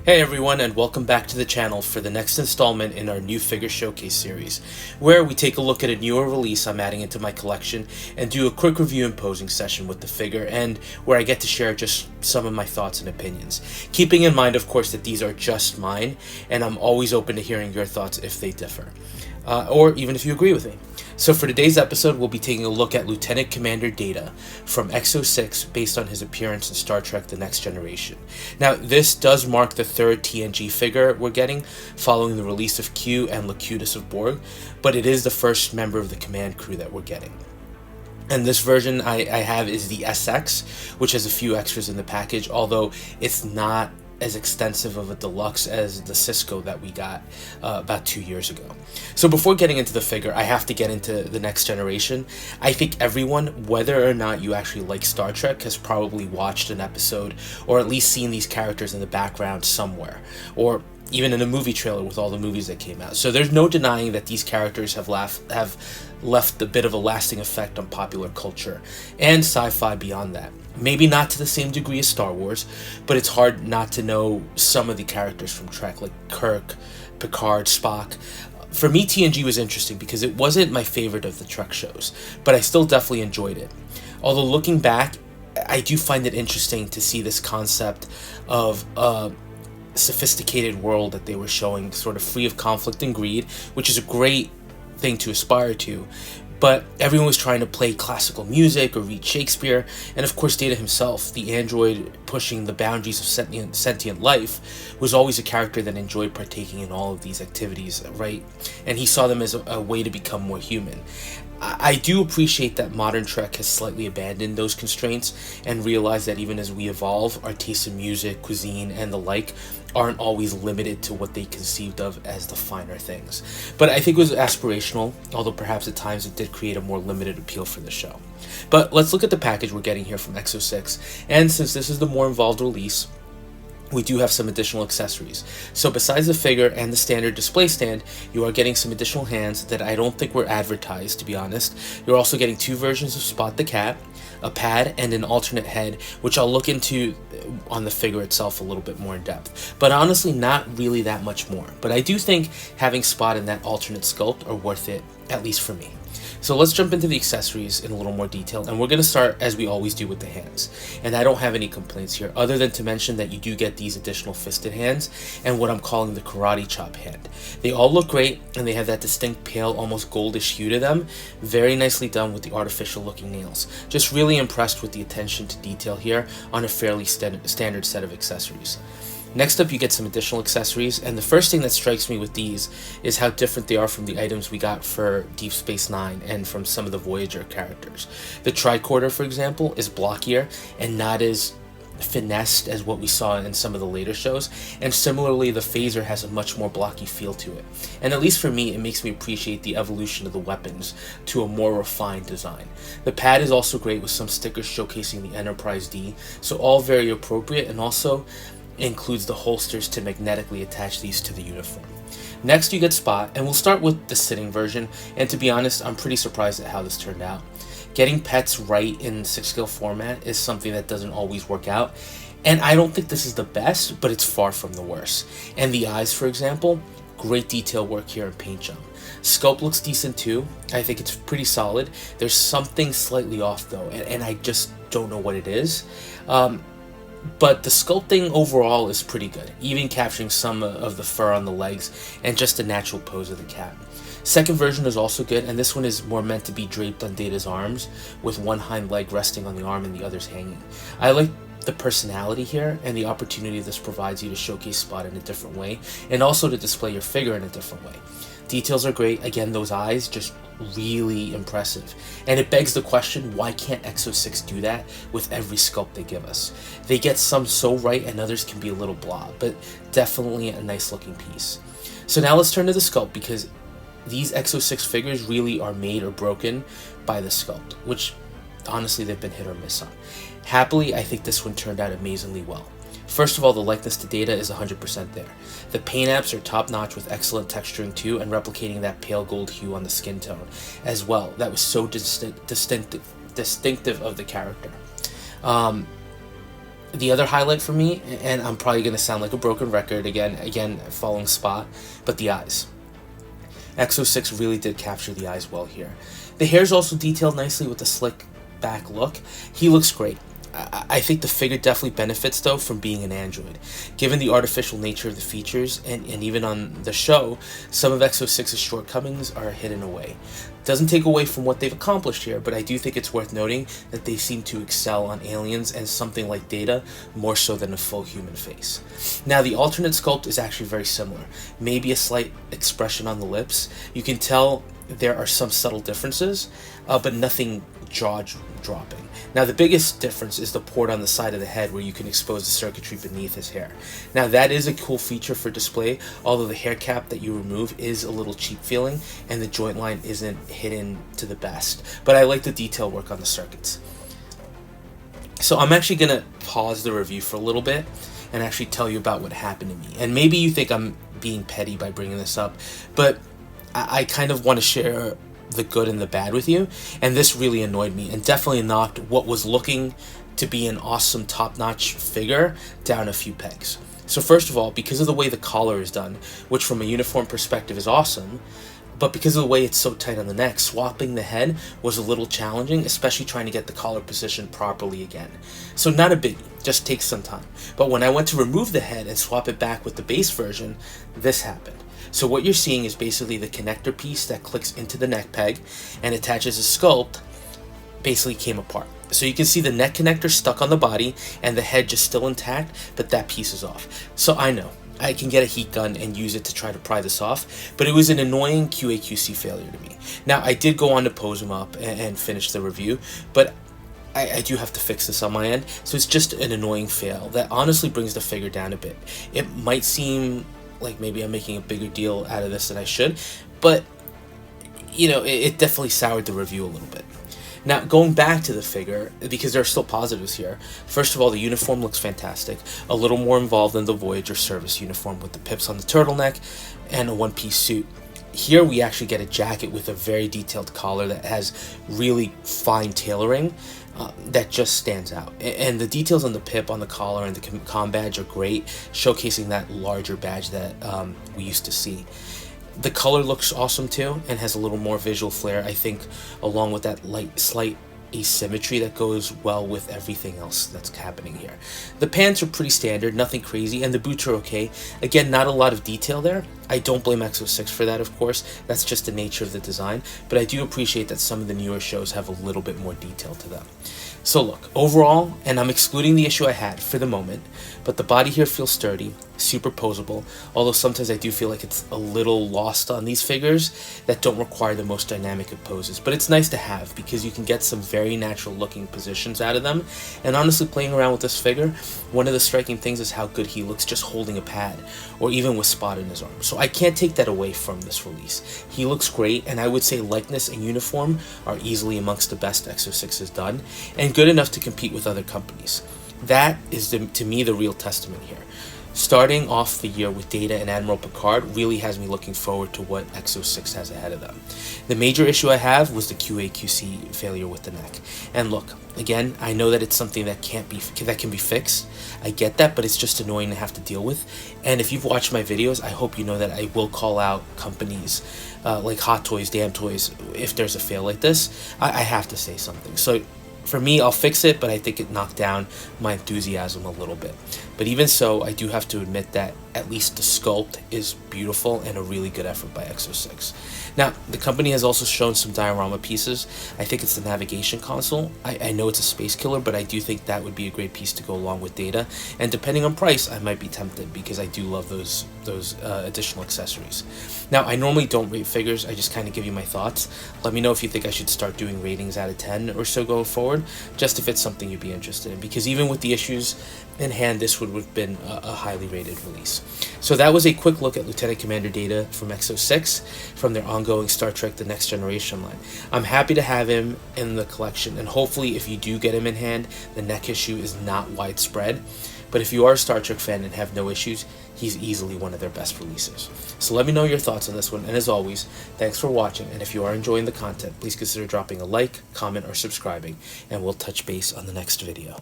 Hey everyone, and welcome back to the channel for the next installment in our new figure showcase series, where we take a look at a newer release I'm adding into my collection and do a quick review and posing session with the figure, and where I get to share just some of my thoughts and opinions. Keeping in mind, of course, that these are just mine, and I'm always open to hearing your thoughts if they differ, or even if you agree with me. So for today's episode, we'll be taking a look at Lieutenant Commander Data from EXO-6 based on his appearance in Star Trek The Next Generation. Now, this does mark the third TNG figure we're getting, following the release of Q and Locutus of Borg, but it is the first member of the command crew that we're getting. And this version I have is the SX, which has a few extras in the package, although it's not as extensive of a deluxe as the Cisco that we got about 2 years ago. So before getting into the figure, I have to get into The Next Generation. I think everyone, whether or not you actually like Star Trek, has probably watched an episode or at least seen these characters in the background somewhere, or even in a movie trailer with all the movies that came out. So there's no denying that these characters have left a bit of a lasting effect on popular culture and sci-fi beyond that. Maybe not to the same degree as Star Wars, but it's hard not to know some of the characters from Trek, like Kirk, Picard, Spock. For me, TNG was interesting because it wasn't my favorite of the Trek shows, but I still definitely enjoyed it. Although looking back, I do find it interesting to see this concept of sophisticated world that they were showing, sort of free of conflict and greed, which is a great thing to aspire to. But everyone was trying to play classical music or read Shakespeare, and of course Data himself, the android pushing the boundaries of sentient life, was always a character that enjoyed partaking in all of these activities, right? And he saw them as a way to become more human. I do appreciate that modern Trek has slightly abandoned those constraints and realized that even as we evolve, our tastes in music, cuisine, and the like aren't always limited to what they conceived of as the finer things. But I think it was aspirational, although perhaps at times it did create a more limited appeal for the show. But let's look at the package we're getting here from EXO-6, and since this is the more involved release, we do have some additional accessories. So besides the figure and the standard display stand, you are getting some additional hands that I don't think were advertised, to be honest. You're also getting two versions of Spot the Cat, a pad, and an alternate head, which I'll look into on the figure itself a little bit more in depth. But honestly, not really that much more. But I do think having Spot and that alternate sculpt are worth it, at least for me. So let's jump into the accessories in a little more detail, and we're going to start as we always do with the hands. And I don't have any complaints here, other than to mention that you do get these additional fisted hands and what I'm calling the karate chop hand. They all look great, and they have that distinct pale, almost goldish hue to them. Very nicely done with the artificial looking nails. Just really impressed with the attention to detail here on a fairly standard set of accessories. Next up, you get some additional accessories, and the first thing that strikes me with these is how different they are from the items we got for Deep Space Nine and from some of the Voyager characters. The tricorder, for example, is blockier and not as finessed as what we saw in some of the later shows, and similarly the phaser has a much more blocky feel to it. And at least for me, it makes me appreciate the evolution of the weapons to a more refined design. The pad is also great with some stickers showcasing the Enterprise D, so all very appropriate, and also includes the holsters to magnetically attach these to the uniform. Next you get Spot, and we'll start with the sitting version, and to be honest, I'm pretty surprised at how this turned out. Getting pets right in 6-scale format is something that doesn't always work out, and I don't think this is the best, but it's far from the worst. And the eyes, for example, great detail work here in paint job. Sculpt looks decent too. I think it's pretty solid. There's something slightly off though, and I just don't know what it is. But the sculpting overall is pretty good, even capturing some of the fur on the legs and just the natural pose of the cat. Second version is also good, and this one is more meant to be draped on Data's arms, with one hind leg resting on the arm and the others hanging. I like the personality here and the opportunity this provides you to showcase Spot in a different way, and also to display your figure in a different way. Details are great. Again, those eyes, just really impressive. And it begs the question, why can't EXO-6 do that with every sculpt they give us? They get some so right and others can be a little blah, but definitely a nice looking piece. So now let's turn to the sculpt, because these EXO-6 figures really are made or broken by the sculpt, which honestly they've been hit or miss on. Happily, I think this one turned out amazingly well. First of all, the likeness to Data is 100% there. The paint apps are top notch with excellent texturing too, and replicating that pale gold hue on the skin tone as well. That was so distinctive of the character. The other highlight for me, and I'm probably going to sound like a broken record again following Spot, but the eyes. EXO-6 really did capture the eyes well here. The hair is also detailed nicely with the slick back look. He looks great. I think the figure definitely benefits, though, from being an android. Given the artificial nature of the features, and even on the show, some of EXO-6's shortcomings are hidden away. Doesn't take away from what they've accomplished here, but I do think it's worth noting that they seem to excel on aliens and something like Data more so than a full human face. Now, the alternate sculpt is actually very similar. Maybe a slight expression on the lips. You can tell there are some subtle differences, but nothing jaw-dropping. Now, the biggest difference is the port on the side of the head where you can expose the circuitry beneath his hair. Now, that is a cool feature for display, although the hair cap that you remove is a little cheap feeling, and the joint line isn't hidden to the best. But I like the detail work on the circuits. So I'm actually going to pause the review for a little bit and actually tell you about what happened to me. And maybe you think I'm being petty by bringing this up, but I kind of want to share the good and the bad with you, and this really annoyed me and definitely knocked what was looking to be an awesome top-notch figure down a few pegs. So first of all, because of the way the collar is done, which from a uniform perspective is awesome, but because of the way it's so tight on the neck, swapping the head was a little challenging, especially trying to get the collar positioned properly again. So not a biggie, just takes some time. But when I went to remove the head and swap it back with the base version, this happened. So what you're seeing is basically the connector piece that clicks into the neck peg and attaches a sculpt basically came apart. So you can see the neck connector stuck on the body and the head just still intact, but that piece is off. So I know I can get a heat gun and use it to try to pry this off, but it was an annoying QA/QC failure to me. Now, I did go on to pose him up and finish the review, but I do have to fix this on my end, so it's just an annoying fail that honestly brings the figure down a bit. It might seem like maybe I'm making a bigger deal out of this than I should, but you know, it definitely soured the review a little bit. Now, going back to the figure, because there are still positives here. First of all, the uniform looks fantastic, a little more involved than the Voyager service uniform with the pips on the turtleneck and a one-piece suit. Here we actually get a jacket with a very detailed collar that has really fine tailoring that just stands out. And the details on the pip, on the collar, and the comm badge are great, showcasing that larger badge that we used to see. The color looks awesome too, and has a little more visual flair, I think, along with that slight asymmetry that goes well with everything else that's happening here. The pants are pretty standard, nothing crazy, and the boots are okay. Again, not a lot of detail there. I don't blame EXO-6 for that, of course. That's just the nature of the design, but I do appreciate that some of the newer shows have a little bit more detail to them. So look, overall, and I'm excluding the issue I had for the moment, but the body here feels sturdy, super posable, although sometimes I do feel like it's a little lost on these figures that don't require the most dynamic of poses. But it's nice to have because you can get some very natural looking positions out of them. And honestly, playing around with this figure, one of the striking things is how good he looks just holding a pad, or even with Spot in his arm. So I can't take that away from this release. He looks great, and I would say likeness and uniform are easily amongst the best EXO-6 has done, and good enough to compete with other companies. That is, to me, the real testament here. Starting off the year with Data and Admiral Picard really has me looking forward to what EXO-6 has ahead of them. The major issue I have was the QA/QC failure with the neck. And look, again, I know that it's something that can be fixed. I get that, but it's just annoying to have to deal with. And if you've watched my videos, I hope you know that I will call out companies like Hot Toys, Damn Toys, if there's a fail like this. I have to say something. So for me, I'll fix it, but I think it knocked down my enthusiasm a little bit. But even so, I do have to admit that at least the sculpt is beautiful and a really good effort by EXO-6. Now, the company has also shown some diorama pieces. I think it's the navigation console. I know it's a space killer, but I do think that would be a great piece to go along with Data. And depending on price, I might be tempted because I do love those additional accessories. Now, I normally don't rate figures. I just kind of give you my thoughts. Let me know if you think I should start doing ratings out of 10 or so going forward, just if it's something you'd be interested in. Because even with the issues in hand, this would have been a highly rated release. So that was a quick look at Lieutenant Commander Data from EXO-6 from their ongoing Star Trek The Next Generation line. I'm happy to have him in the collection, and hopefully if you do get him in hand, the neck issue is not widespread. But if you are a Star Trek fan and have no issues, he's easily one of their best releases. So let me know your thoughts on this one, and as always, thanks for watching, and if you are enjoying the content, please consider dropping a like, comment, or subscribing, and we'll touch base on the next video.